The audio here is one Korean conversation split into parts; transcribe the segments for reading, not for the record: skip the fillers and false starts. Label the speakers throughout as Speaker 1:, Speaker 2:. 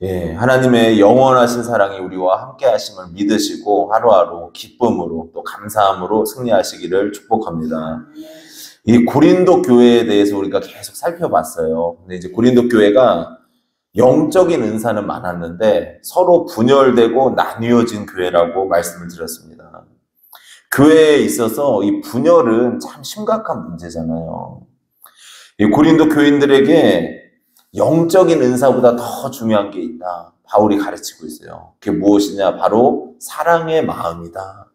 Speaker 1: 예, 하나님의 영원하신 사랑이 우리와 함께 하심을 믿으시고 하루하루 기쁨으로 또 감사함으로 승리하시기를 축복합니다. 이 고린도 교회에 대해서 우리가 계속 살펴봤어요. 근데 이제 고린도 교회가 영적인 은사는 많았는데 서로 분열되고 나뉘어진 교회라고 말씀을 드렸습니다. 교회에 있어서 이 분열은 참 심각한 문제잖아요. 이 고린도 교인들에게 영적인 은사보다 더 중요한 게 있다. 바울이 가르치고 있어요. 그게 무엇이냐? 바로 사랑의 마음이다.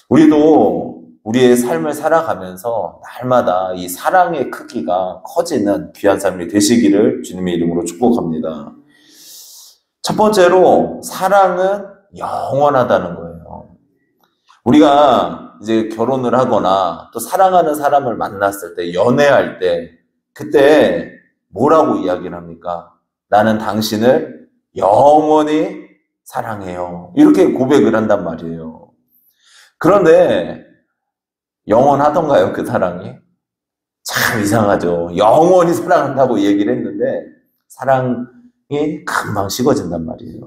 Speaker 1: 우리도 우리의 삶을 살아가면서 날마다 이 사랑의 크기가 커지는 귀한 삶이 되시기를 주님의 이름으로 축복합니다. 첫 번째로 사랑은 영원하다는 거예요. 우리가 이제 결혼을 하거나 또 사랑하는 사람을 만났을 때, 연애할 때, 그때 뭐라고 이야기를 합니까? 나는 당신을 영원히 사랑해요. 이렇게 고백을 한단 말이에요. 그런데 영원하던가요, 그 사랑이? 참 이상하죠. 영원히 사랑한다고 얘기를 했는데 사랑이 금방 식어진단 말이에요.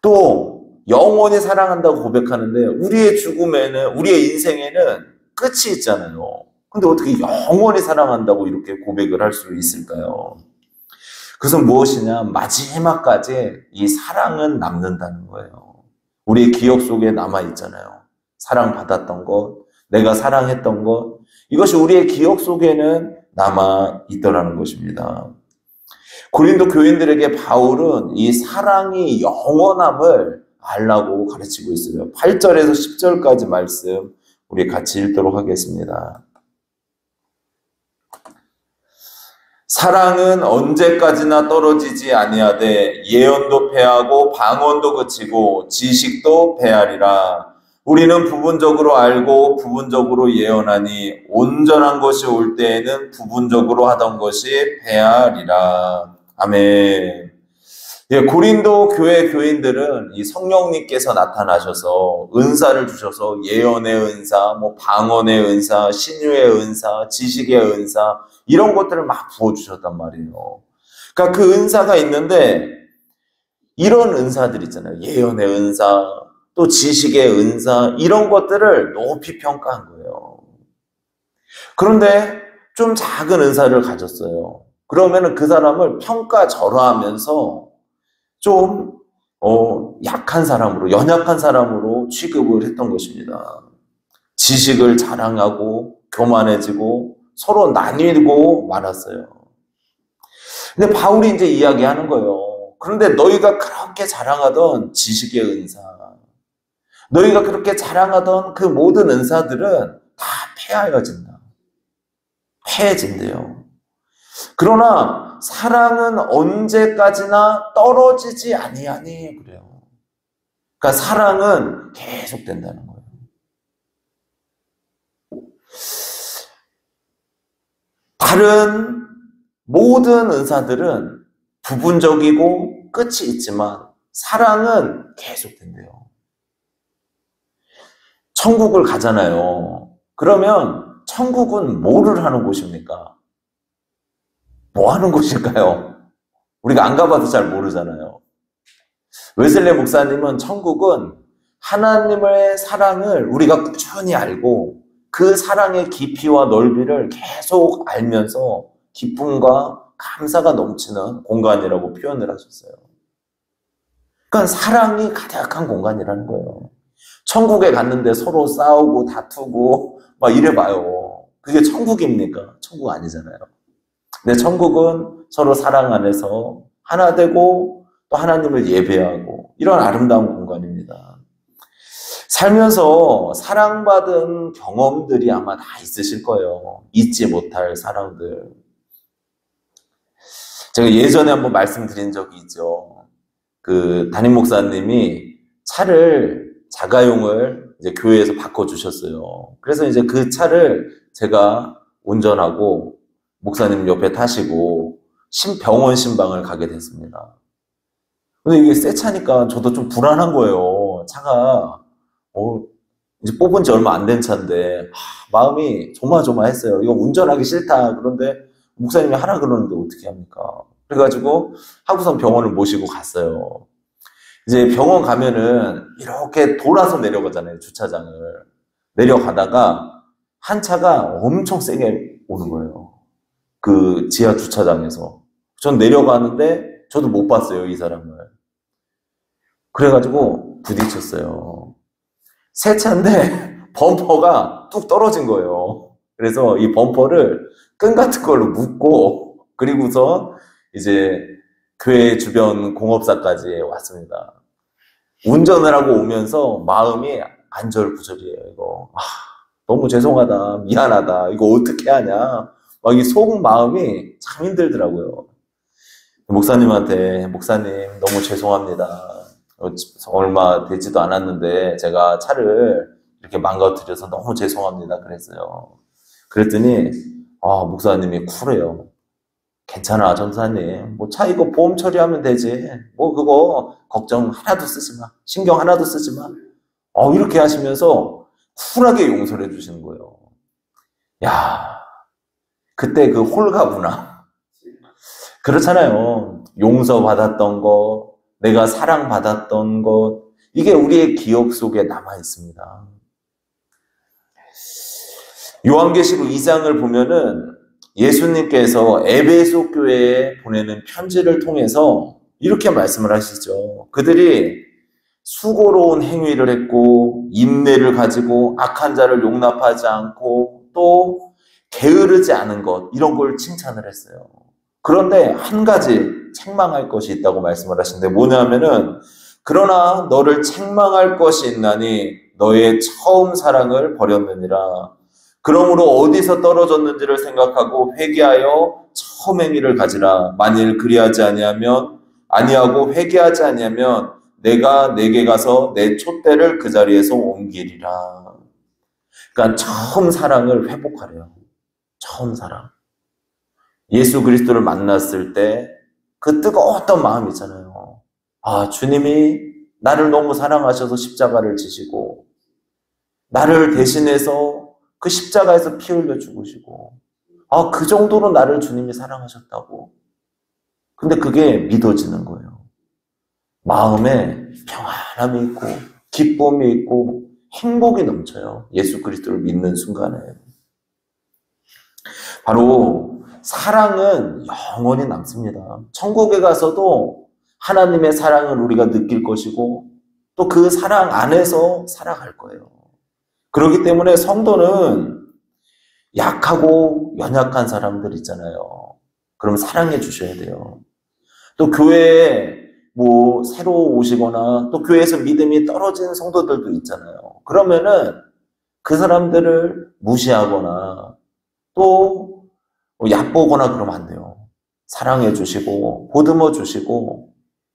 Speaker 1: 또 영원히 사랑한다고 고백하는데 우리의 죽음에는, 우리의 인생에는 끝이 있잖아요. 근데 어떻게 영원히 사랑한다고 이렇게 고백을 할 수 있을까요? 그것은 무엇이냐? 마지막까지 이 사랑은 남는다는 거예요. 우리의 기억 속에 남아있잖아요. 사랑받았던 것, 내가 사랑했던 것, 이것이 우리의 기억 속에는 남아있더라는 것입니다. 고린도 교인들에게 바울은 이 사랑이 영원함을 알라고 가르치고 있어요. 8절에서 10절까지 말씀 우리 같이 읽도록 하겠습니다. 사랑은 언제까지나 떨어지지 아니하되 예언도 패하고 방언도 그치고 지식도 패하리라. 우리는 부분적으로 알고 부분적으로 예언하니 온전한 것이 올 때에는 부분적으로 하던 것이 패하리라. 아멘. 예, 고린도 교회 교인들은 이 성령님께서 나타나셔서 은사를 주셔서 예언의 은사, 뭐 방언의 은사, 신유의 은사, 지식의 은사, 이런 것들을 막 부어주셨단 말이에요. 그러니까 그 은사가 있는데 이런 은사들 있잖아요. 예언의 은사, 또 지식의 은사, 이런 것들을 높이 평가한 거예요. 그런데 좀 작은 은사를 가졌어요. 그러면은 그 사람을 평가절하하면서 좀 약한 사람으로, 연약한 사람으로 취급을 했던 것입니다. 지식을 자랑하고 교만해지고 서로 나뉘고 말았어요. 근데 바울이 이제 이야기하는 거예요. 그런데 너희가 그렇게 자랑하던 지식의 은사, 너희가 그렇게 자랑하던 그 모든 은사들은 다 폐하여진다. 폐해진대요. 그러나 사랑은 언제까지나 떨어지지 아니하니 그래요. 그러니까 사랑은 계속 된다는 거예요. 다른 모든 은사들은 부분적이고 끝이 있지만 사랑은 계속 된대요. 천국을 가잖아요. 그러면 천국은 뭐를 하는 곳입니까? 뭐 하는 곳일까요? 우리가 안 가봐도 잘 모르잖아요. 웨슬리 목사님은 천국은 하나님의 사랑을 우리가 꾸준히 알고 그 사랑의 깊이와 넓이를 계속 알면서 기쁨과 감사가 넘치는 공간이라고 표현을 하셨어요. 그러니까 사랑이 가득한 공간이라는 거예요. 천국에 갔는데 서로 싸우고 다투고 막 이래봐요. 그게 천국입니까? 천국 아니잖아요. 근데 천국은 서로 사랑 안에서 하나 되고 또 하나님을 예배하고 이런 아름다운 공간입니다. 살면서 사랑받은 경험들이 아마 다 있으실 거예요. 잊지 못할 사랑들. 제가 예전에 한번 말씀드린 적이 있죠. 그 담임 목사님이 차를 자가용을 이제 교회에서 바꿔주셨어요. 그래서 이제 그 차를 제가 운전하고 목사님 옆에 타시고 병원 신방을 가게 됐습니다. 근데 이게 새 차니까 저도 좀 불안한 거예요. 차가 이제 뽑은 지 얼마 안 된 차인데 마음이 조마조마했어요. 이거 운전하기 싫다. 그런데 목사님이 하라 그러는데 어떻게 합니까? 그래가지고 하고선 병원을 모시고 갔어요. 이제 병원 가면은 이렇게 돌아서 내려가잖아요, 주차장을. 내려가다가 한 차가 엄청 세게 오는 거예요. 그 지하 주차장에서. 전 내려가는데 저도 못 봤어요, 이 사람을. 그래가지고 부딪혔어요. 새 차인데 범퍼가 뚝 떨어진 거예요. 그래서 이 범퍼를 끈 같은 걸로 묶고 그리고서 이제 교회 주변 공업사까지 왔습니다. 운전을 하고 오면서 마음이 안절부절이에요, 이거. 너무 죄송하다, 미안하다, 이거 어떻게 하냐. 막 이 속 마음이 참 힘들더라고요. 목사님한테, 목사님, 너무 죄송합니다. 얼마 되지도 않았는데 제가 차를 이렇게 망가뜨려서 너무 죄송합니다. 그랬어요. 그랬더니, 목사님이 쿨해요. 괜찮아, 전사님. 뭐 차 이거 보험 처리하면 되지. 뭐 그거 걱정 하나도 쓰지 마. 신경 하나도 쓰지 마. 이렇게 하시면서 쿨하게 용서를 해주시는 거예요. 야, 그때 그 홀가분함. 그렇잖아요. 용서받았던 것, 내가 사랑받았던 것, 이게 우리의 기억 속에 남아 있습니다. 요한계시록 2장을 보면은 예수님께서 에베소 교회에 보내는 편지를 통해서 이렇게 말씀을 하시죠. 그들이 수고로운 행위를 했고 인내를 가지고 악한 자를 용납하지 않고 또 게으르지 않은 것, 이런 걸 칭찬을 했어요. 그런데 한 가지 책망할 것이 있다고 말씀을 하시는데 뭐냐면은 그러나 너를 책망할 것이 있나니 너의 처음 사랑을 버렸느니라. 그러므로 어디서 떨어졌는지를 생각하고 회개하여 처음 행위를 가지라. 만일 그리하지 아니하고 회개하지 아니하면 내가 내게 가서 내 촛대를 그 자리에서 옮기리라. 그러니까 처음 사랑을 회복하래요. 처음 사랑. 예수 그리스도를 만났을 때 그 뜨거웠던 마음 있잖아요. 주님이 나를 너무 사랑하셔서 십자가를 지시고 나를 대신해서 그 십자가에서 피 흘려 죽으시고 그 정도로 나를 주님이 사랑하셨다고. 근데 그게 믿어지는 거예요. 마음에 평안함이 있고 기쁨이 있고 행복이 넘쳐요. 예수 그리스도를 믿는 순간에. 바로 사랑은 영원히 남습니다. 천국에 가서도 하나님의 사랑을 우리가 느낄 것이고 또 그 사랑 안에서 살아갈 거예요. 그렇기 때문에 성도는 약하고 연약한 사람들 있잖아요. 그럼 사랑해 주셔야 돼요. 또 교회에 새로 오시거나 또 교회에서 믿음이 떨어진 성도들도 있잖아요. 그러면은 그 사람들을 무시하거나 또 얕보거나 그러면 안 돼요. 사랑해 주시고 보듬어 주시고,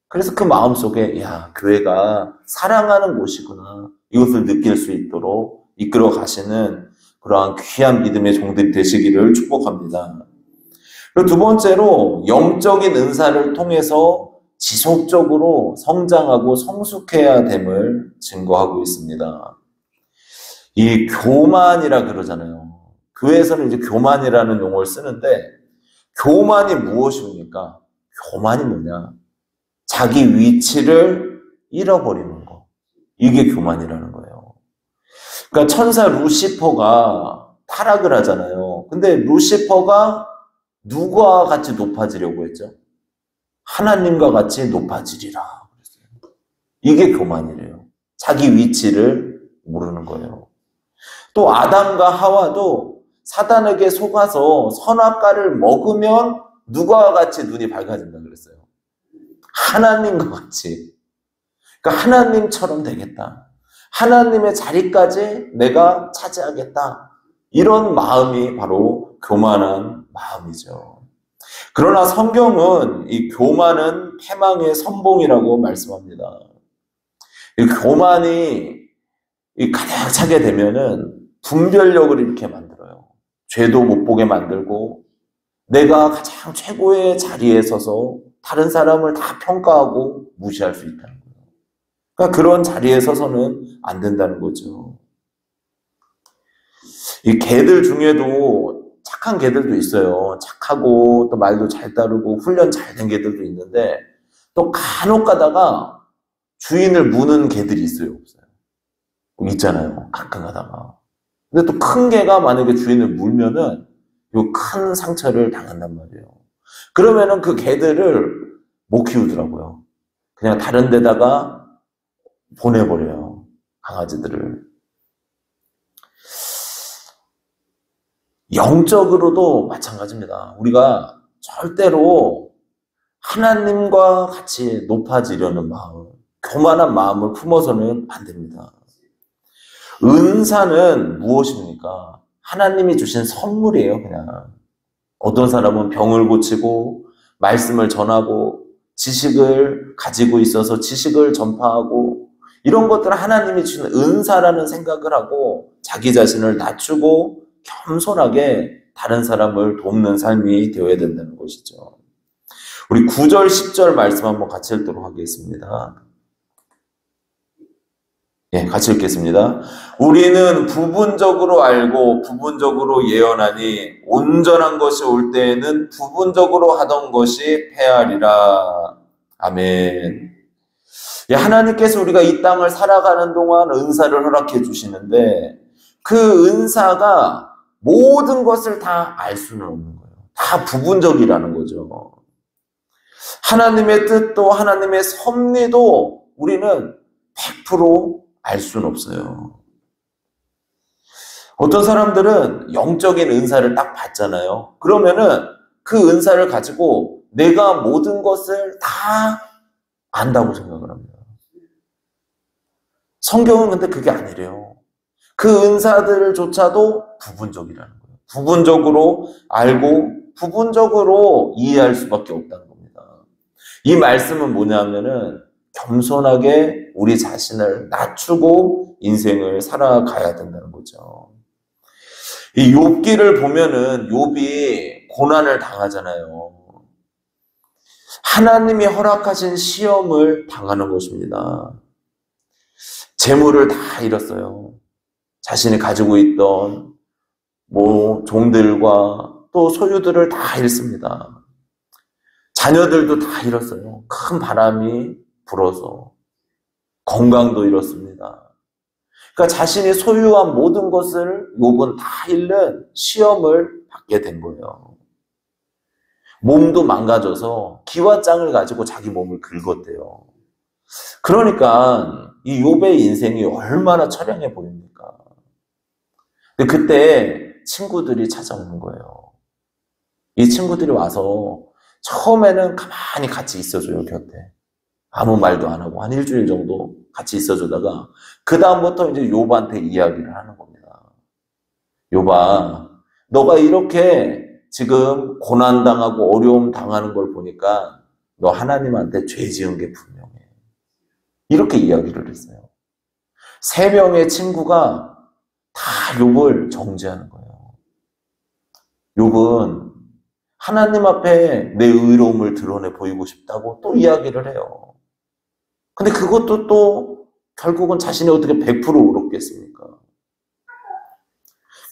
Speaker 1: 그래서 그 마음속에 교회가 사랑하는 곳이구나, 이것을 느낄 수 있도록 이끌어 가시는 그러한 귀한 믿음의 종들이 되시기를 축복합니다. 그리고 두 번째로 영적인 은사를 통해서 지속적으로 성장하고 성숙해야 됨을 증거하고 있습니다. 이 교만이라 그러잖아요. 교회에서는 이제 교만이라는 용어를 쓰는데, 교만이 무엇입니까? 교만이 뭐냐? 자기 위치를 잃어버리는 거. 이게 교만이라는 거예요. 그러니까 천사 루시퍼가 타락을 하잖아요. 근데 루시퍼가 누구와 같이 높아지려고 했죠? 하나님과 같이 높아지리라 그랬어요. 이게 교만이래요. 자기 위치를 모르는 거예요. 또 아담과 하와도 사단에게 속아서 선악과를 먹으면 누구와 같이 눈이 밝아진다 그랬어요? 하나님과 같이. 그러니까 하나님처럼 되겠다. 하나님의 자리까지 내가 차지하겠다. 이런 마음이 바로 교만한 마음이죠. 그러나 성경은 이 교만은 패망의 선봉이라고 말씀합니다. 이 교만이 가득 차게 되면은 분별력을 이렇게 만들어요. 죄도 못 보게 만들고 내가 가장 최고의 자리에 서서 다른 사람을 다 평가하고 무시할 수 있다는 거예요. 그러니까 그런 자리에 서서는 안 된다는 거죠. 이 개들 중에도 착한 개들도 있어요. 착하고 또 말도 잘 따르고 훈련 잘 된 개들도 있는데 또 간혹 가다가 주인을 무는 개들이 있어요, 없어요? 있잖아요. 가끔 가다가. 근데 또 큰 개가 만약에 주인을 물면은 요 큰 상처를 당한단 말이에요. 그러면은 그 개들을 못 키우더라고요. 그냥 다른 데다가 보내버려요. 강아지들을. 영적으로도 마찬가지입니다. 우리가 절대로 하나님과 같이 높아지려는 마음, 교만한 마음을 품어서는 안 됩니다. 은사는 무엇입니까? 하나님이 주신 선물이에요, 그냥. 어떤 사람은 병을 고치고, 말씀을 전하고, 지식을 가지고 있어서 지식을 전파하고, 이런 것들은 하나님이 주신 은사라는 생각을 하고, 자기 자신을 낮추고, 겸손하게 다른 사람을 돕는 삶이 되어야 된다는 것이죠. 우리 9절, 10절 말씀 한번 같이 읽도록 하겠습니다. 예, 같이 읽겠습니다. 우리는 부분적으로 알고 부분적으로 예언하니 온전한 것이 올 때에는 부분적으로 하던 것이 패하리라. 아멘. 예, 하나님께서 우리가 이 땅을 살아가는 동안 은사를 허락해 주시는데 그 은사가 모든 것을 다 알 수는 없는 거예요. 다 부분적이라는 거죠. 하나님의 뜻도 하나님의 섭리도 우리는 100% 알 수는 없어요. 어떤 사람들은 영적인 은사를 딱 받잖아요. 그러면은 그 은사를 가지고 내가 모든 것을 다 안다고 생각을 합니다. 성경은 근데 그게 아니래요. 그 은사들조차도 부분적이라는 거예요. 부분적으로 알고 부분적으로 이해할 수밖에 없다는 겁니다. 이 말씀은 뭐냐면은 겸손하게 우리 자신을 낮추고 인생을 살아가야 된다는 거죠. 이 욥기를 보면은 욥이 고난을 당하잖아요. 하나님이 허락하신 시험을 당하는 것입니다. 재물을 다 잃었어요. 자신이 가지고 있던 종들과 또 소유들을 다 잃습니다. 자녀들도 다 잃었어요. 큰 바람이 불어서 건강도 잃었습니다. 그러니까 자신이 소유한 모든 것을 욥은 다 잃는 시험을 받게 된 거예요. 몸도 망가져서 기와장을 가지고 자기 몸을 긁었대요. 그러니까 이 욥의 인생이 얼마나 처량해 보입니까? 근데 그때 친구들이 찾아오는 거예요. 이 친구들이 와서 처음에는 가만히 같이 있어줘요, 곁에. 아무 말도 안 하고 한 일주일 정도 같이 있어주다가 그 다음부터 이제 욥한테 이야기를 하는 겁니다. 욥아, 너가 이렇게 지금 고난당하고 어려움 당하는 걸 보니까 너 하나님한테 죄 지은 게 분명해. 이렇게 이야기를 했어요. 3명의 친구가 다 욥을 정죄하는 거예요. 욥은 하나님 앞에 내 의로움을 드러내 보이고 싶다고 또 이야기를 해요. 근데 그것도 또 결국은 자신이 어떻게 100% 의롭겠습니까?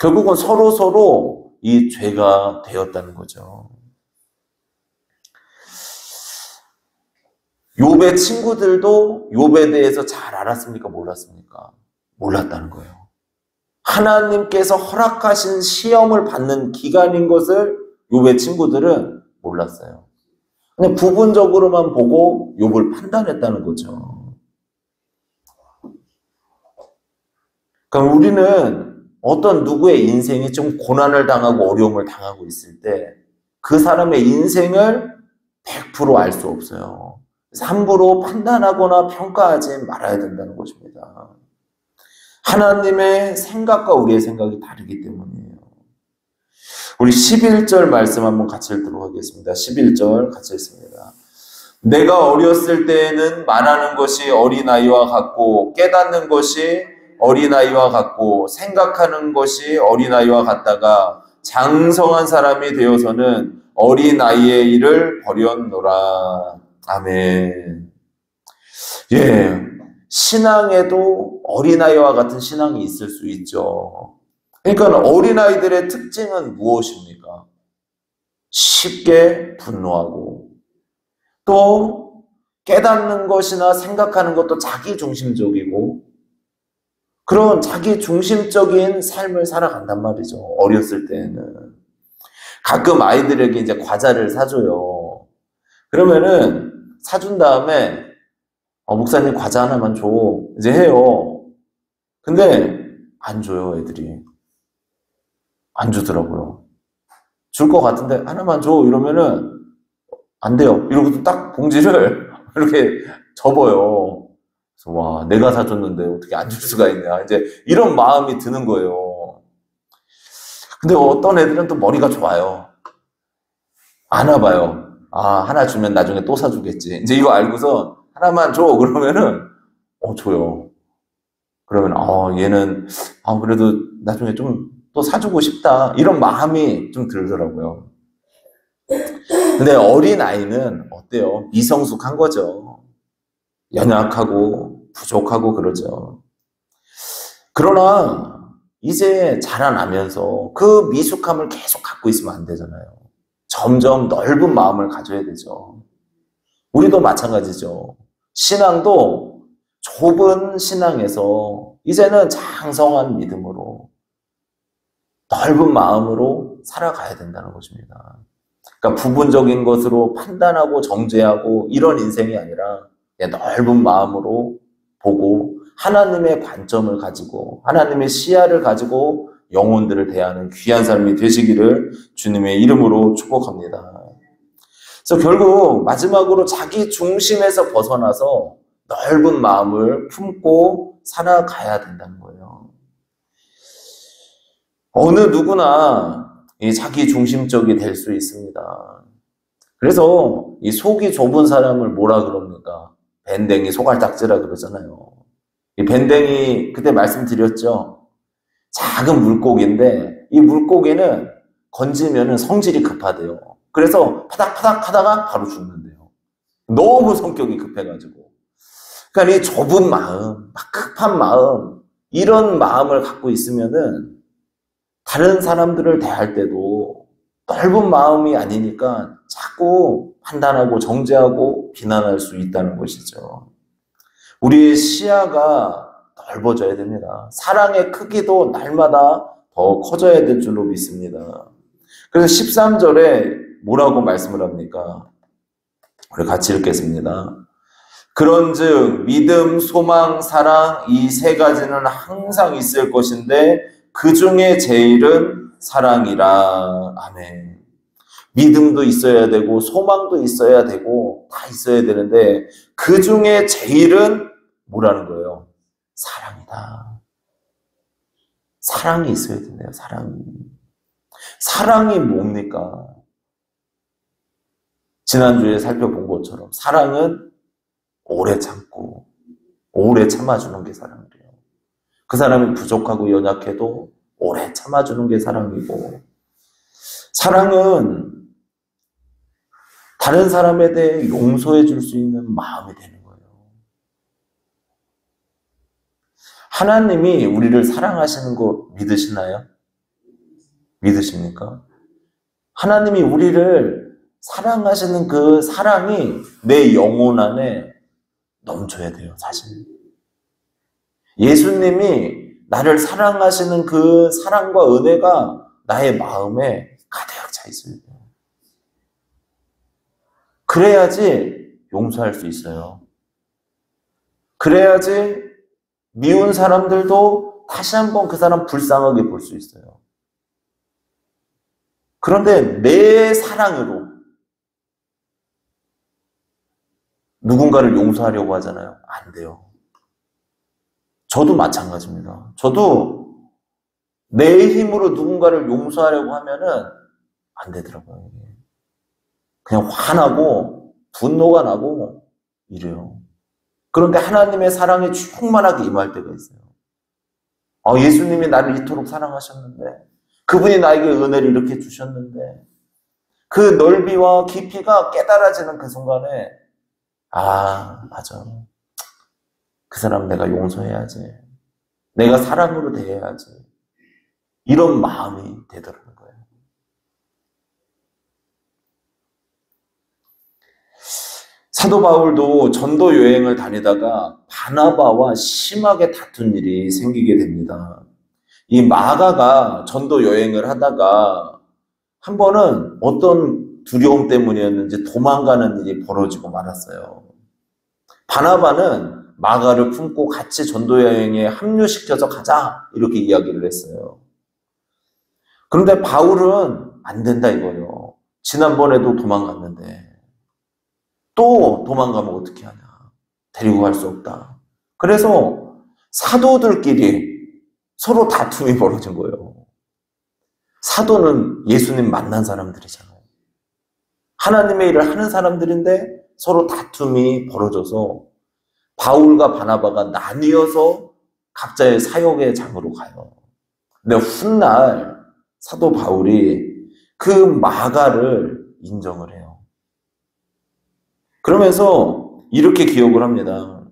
Speaker 1: 결국은 서로 이 죄가 되었다는 거죠. 욥의 친구들도 욥에 대해서 잘 알았습니까? 몰랐습니까? 몰랐다는 거예요. 하나님께서 허락하신 시험을 받는 기간인 것을 욥의 친구들은 몰랐어요. 그냥 부분적으로만 보고 욥을 판단했다는 거죠. 그러니까 우리는 어떤 누구의 인생이 좀 고난을 당하고 어려움을 당하고 있을 때 그 사람의 인생을 100% 알 수 없어요. 함부로 판단하거나 평가하지 말아야 된다는 것입니다. 하나님의 생각과 우리의 생각이 다르기 때문이에요. 우리 11절 말씀 한번 같이 읽도록 하겠습니다. 11절 같이 읽습니다. 내가 어렸을 때에는 말하는 것이 어린아이와 같고 깨닫는 것이 어린아이와 같고 생각하는 것이 어린아이와 같다가 장성한 사람이 되어서는 어린아이의 일을 버렸노라. 아멘. 예, 신앙에도 어린아이와 같은 신앙이 있을 수 있죠. 그러니까 어린아이들의 특징은 무엇입니까? 쉽게 분노하고 또 깨닫는 것이나 생각하는 것도 자기중심적이고 그런 자기중심적인 삶을 살아간단 말이죠. 어렸을 때는. 가끔 아이들에게 이제 과자를 사줘요. 그러면은 사준 다음에 목사님 과자 하나만 줘. 이제 해요. 근데 안 줘요, 애들이. 안 주더라고요. 줄 것 같은데 하나만 줘. 이러면은 안 돼요. 이러고 딱 봉지를 이렇게 접어요. 그래서 와, 내가 사줬는데 어떻게 안 줄 수가 있냐. 이제 이런 마음이 드는 거예요. 근데 어떤 애들은 또 머리가 좋아요. 아나 봐요. 하나 주면 나중에 또 사주겠지. 이제 이거 알고서 하나만 줘. 그러면은, 줘요. 그러면, 얘는, 그래도 나중에 좀 또 사주고 싶다. 이런 마음이 좀 들더라고요. 근데 어린아이는 어때요? 미성숙한 거죠. 연약하고 부족하고 그러죠. 그러나, 이제 자라나면서 그 미숙함을 계속 갖고 있으면 안 되잖아요. 점점 넓은 마음을 가져야 되죠. 우리도 마찬가지죠. 신앙도 좁은 신앙에서 이제는 장성한 믿음으로 넓은 마음으로 살아가야 된다는 것입니다. 그러니까 부분적인 것으로 판단하고 정죄하고 이런 인생이 아니라 그냥 넓은 마음으로 보고 하나님의 관점을 가지고 하나님의 시야를 가지고 영혼들을 대하는 귀한 삶이 되시기를 주님의 이름으로 축복합니다. 그래서 결국 마지막으로 자기 중심에서 벗어나서 넓은 마음을 품고 살아가야 된다는 거예요. 어느 누구나 자기 중심적이 될 수 있습니다. 그래서 이 속이 좁은 사람을 뭐라 그럽니까? 밴댕이 소갈딱지라 그러잖아요. 이 밴댕이 그때 말씀드렸죠. 작은 물고기인데 이 물고기는 건지면은 성질이 급하대요. 그래서 파닥파닥 하다가 바로 죽는데요. 너무 성격이 급해가지고. 그러니까 이 좁은 마음, 막 급한 마음, 이런 마음을 갖고 있으면은 다른 사람들을 대할 때도 넓은 마음이 아니니까 자꾸 판단하고 정죄하고 비난할 수 있다는 것이죠. 우리의 시야가 넓어져야 됩니다. 사랑의 크기도 날마다 더 커져야 될 줄로 믿습니다. 그래서 13절에 뭐라고 말씀을 합니까? 우리 같이 읽겠습니다. 그런즉 믿음, 소망, 사랑 이 세 가지는 항상 있을 것인데 그 중에 제일은 사랑이라. 아멘. 믿음도 있어야 되고 소망도 있어야 되고 다 있어야 되는데 그 중에 제일은 뭐라는 거예요? 사랑이다. 사랑이 있어야 된대요. 사랑이. 사랑이 뭡니까? 지난주에 살펴본 것처럼 사랑은 오래 참고 오래 참아주는 게 사랑이래요. 그 사람이 부족하고 연약해도 오래 참아주는 게 사랑이고 사랑은 다른 사람에 대해 용서해 줄 수 있는 마음이 되는 거예요. 하나님이 우리를 사랑하시는 거 믿으시나요? 믿으십니까? 하나님이 우리를 사랑하시는 그 사랑이 내 영혼 안에 넘쳐야 돼요, 사실. 예수님이 나를 사랑하시는 그 사랑과 은혜가 나의 마음에 가득 차 있어야 돼요. 그래야지 용서할 수 있어요. 그래야지 미운 사람들도 다시 한번 그 사람 불쌍하게 볼 수 있어요. 그런데 내 사랑으로 누군가를 용서하려고 하잖아요. 안 돼요. 저도 마찬가지입니다. 저도 내 힘으로 누군가를 용서하려고 하면은 안 되더라고요. 그냥 화나고 분노가 나고 이래요. 그런데 하나님의 사랑이 충만하게 임할 때가 있어요. 예수님이 나를 이토록 사랑하셨는데 그분이 나에게 은혜를 이렇게 주셨는데 그 넓이와 깊이가 깨달아지는 그 순간에 맞아. 그 사람 내가 용서해야지. 내가 사랑으로 대해야지. 이런 마음이 되더라는 거예요. 사도 바울도 전도 여행을 다니다가 바나바와 심하게 다툰 일이 생기게 됩니다. 이 마가가 전도 여행을 하다가 한 번은 어떤 두려움 때문이었는지 도망가는 일이 벌어지고 말았어요. 바나바는 마가를 품고 같이 전도 여행에 합류시켜서 가자 이렇게 이야기를 했어요. 그런데 바울은 안 된다 이거예요. 지난번에도 도망갔는데 또 도망가면 어떻게 하냐. 데리고 갈 수 없다. 그래서 사도들끼리 서로 다툼이 벌어진 거예요. 사도는 예수님 만난 사람들이잖아요. 하나님의 일을 하는 사람들인데 서로 다툼이 벌어져서 바울과 바나바가 나뉘어서 각자의 사역의 장으로 가요. 근데 훗날 사도 바울이 그 마가를 인정을 해요. 그러면서 이렇게 기억을 합니다.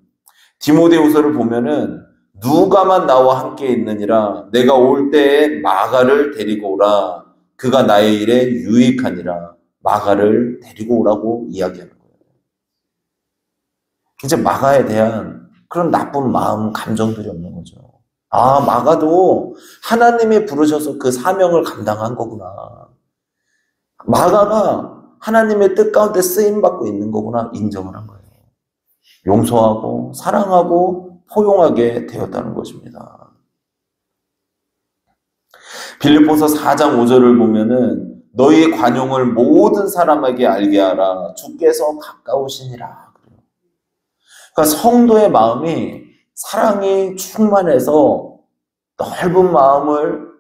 Speaker 1: 디모데후서를 보면은 누가만 나와 함께 있느니라 내가 올 때에 마가를 데리고 오라 그가 나의 일에 유익하니라 마가를 데리고 오라고 이야기하는 거예요. 이제 마가에 대한 그런 나쁜 마음 감정들이 없는 거죠. 아, 마가도 하나님이 부르셔서 그 사명을 감당한 거구나. 마가가 하나님의 뜻 가운데 쓰임받고 있는 거구나 인정을 한 거예요. 용서하고 사랑하고 포용하게 되었다는 것입니다. 빌립보서 4장 5절을 보면은 너희 관용을 모든 사람에게 알게 하라. 주께서 가까우시니라. 그러니까 성도의 마음이 사랑이 충만해서 넓은 마음을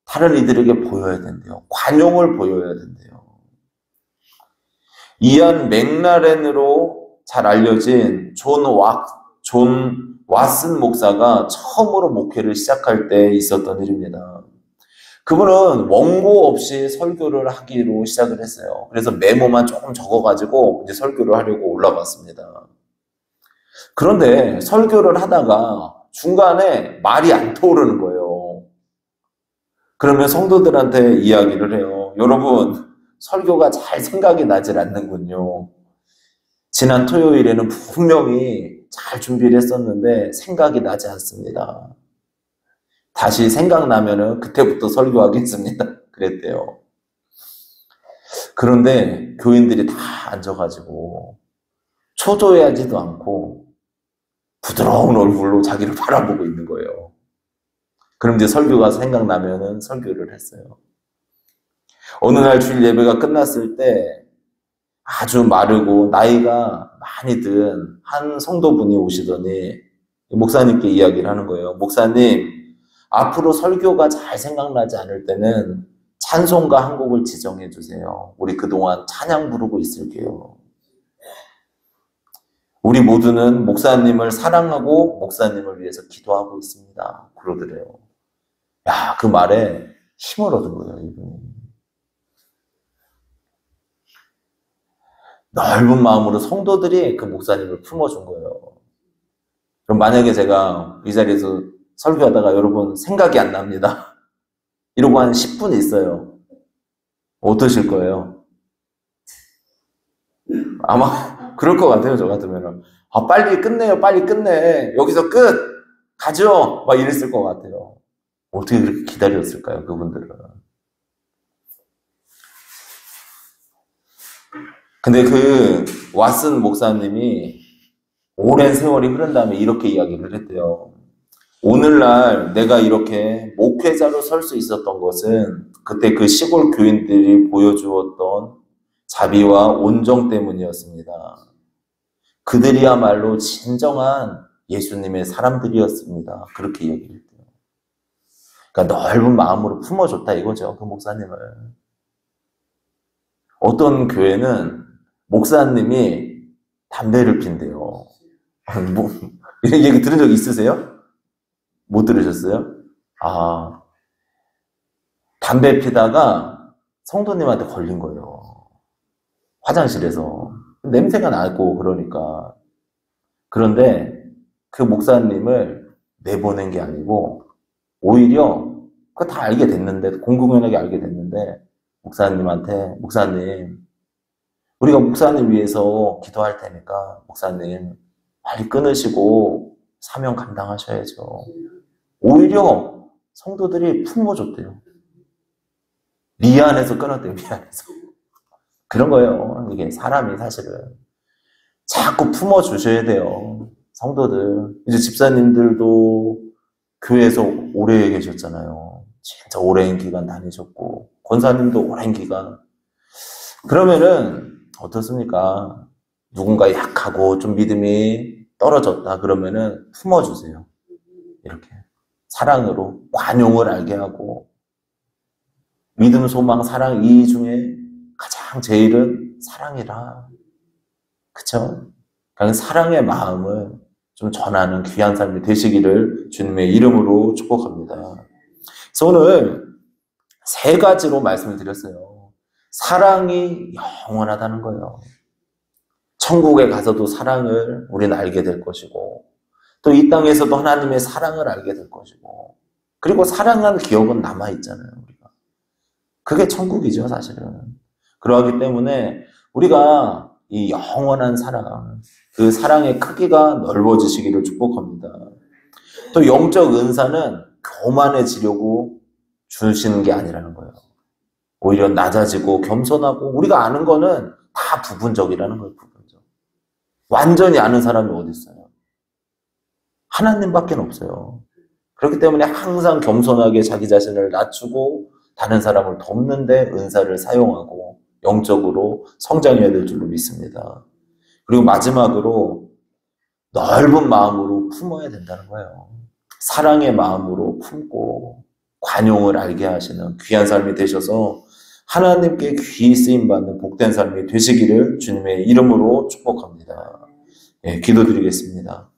Speaker 1: 다른 이들에게 보여야 된대요. 관용을 보여야 된대요. 이안 맥라렌으로 잘 알려진 존 왓슨 목사가 처음으로 목회를 시작할 때 있었던 일입니다. 그분은 원고 없이 설교를 하기로 시작을 했어요. 그래서 메모만 조금 적어가지고 이제 설교를 하려고 올라갔습니다. 그런데 설교를 하다가 중간에 말이 안 떠오르는 거예요. 그러면 성도들한테 이야기를 해요. 여러분, 설교가 잘 생각이 나질 않는군요. 지난 토요일에는 분명히 잘 준비를 했었는데 생각이 나지 않습니다. 다시 생각나면은 그때부터 설교하겠습니다. 그랬대요. 그런데 교인들이 다 앉아가지고 초조해하지도 않고 부드러운 얼굴로 자기를 바라보고 있는 거예요. 그럼 이제 설교가 생각나면은 설교를 했어요. 어느 날 주일 예배가 끝났을 때 아주 마르고 나이가 많이 든 한 성도분이 오시더니 목사님께 이야기를 하는 거예요. 목사님, 앞으로 설교가 잘 생각나지 않을 때는 찬송가 한 곡을 지정해 주세요. 우리 그동안 찬양 부르고 있을게요. 우리 모두는 목사님을 사랑하고 목사님을 위해서 기도하고 있습니다. 그러더래요. 야, 그 말에 힘을 얻은 거예요, 이분이. 넓은 마음으로 성도들이 그 목사님을 품어준 거예요. 그럼 만약에 제가 이 자리에서 설교하다가 여러분 생각이 안 납니다. 이러고 한 10분 있어요. 어떠실 거예요? 아마 그럴 것 같아요, 저 같으면. 아, 빨리 끝내요, 빨리 끝내. 여기서 끝! 가죠! 막 이랬을 것 같아요. 어떻게 그렇게 기다렸을까요, 그분들은? 근데 그 왓슨 목사님이 오랜 세월이 흐른 다음에 이렇게 이야기를 했대요. 오늘날 내가 이렇게 목회자로 설 수 있었던 것은 그때 그 시골 교인들이 보여주었던 자비와 온정 때문이었습니다. 그들이야말로 진정한 예수님의 사람들이었습니다. 그렇게 얘기를 했대요. 그러니까 넓은 마음으로 품어줬다 이거죠, 그 목사님을. 어떤 교회는 목사님이 담배를 핀대요. 뭐, 이런 얘기 들은 적 있으세요? 못 들으셨어요? 아, 담배 피다가 성도님한테 걸린 거예요. 화장실에서. 냄새가 나고 그러니까. 그런데 그 목사님을 내보낸 게 아니고 오히려 그거 다 알게 됐는데, 공공연하게 알게 됐는데, 목사님, 우리가 목사님 위해서 기도할 테니까, 목사님, 빨리 끊으시고 사명 감당하셔야죠. 오히려 성도들이 품어줬대요. 미안해서 끊었대요, 미안해서. 그런 거예요. 이게 사람이 사실은. 자꾸 품어주셔야 돼요. 성도들. 이제 집사님들도 교회에서 오래 계셨잖아요. 진짜 오랜 기간 다니셨고, 권사님도 오랜 기간. 그러면은, 어떻습니까? 누군가 약하고 좀 믿음이 떨어졌다 그러면은 품어주세요. 이렇게. 사랑으로, 관용을 알게 하고, 믿음, 소망, 사랑 이 중에 가장 제일은 사랑이라. 그쵸? 그러니까 사랑의 마음을 좀 전하는 귀한 삶이 되시기를 주님의 이름으로 축복합니다. 그래서 오늘 세 가지로 말씀을 드렸어요. 사랑이 영원하다는 거예요. 천국에 가서도 사랑을 우리는 알게 될 것이고, 또 이 땅에서도 하나님의 사랑을 알게 될 것이고, 그리고 사랑한 기억은 남아있잖아요, 우리가. 그게 천국이죠, 사실은. 그러하기 때문에 우리가 이 영원한 사랑, 그 사랑의 크기가 넓어지시기를 축복합니다. 또 영적 은사는 교만해지려고 주시는 게 아니라는 거예요. 오히려 낮아지고 겸손하고, 우리가 아는 거는 다 부분적이라는 거예요, 부분적. 완전히 아는 사람이 어디 있어요? 하나님밖에 없어요. 그렇기 때문에 항상 겸손하게 자기 자신을 낮추고 다른 사람을 돕는데 은사를 사용하고 영적으로 성장해야 될 줄로 믿습니다. 그리고 마지막으로 넓은 마음으로 품어야 된다는 거예요. 사랑의 마음으로 품고 관용을 알게 하시는 귀한 삶이 되셔서 하나님께 귀히 쓰임받는 복된 삶이 되시기를 주님의 이름으로 축복합니다. 예, 기도드리겠습니다.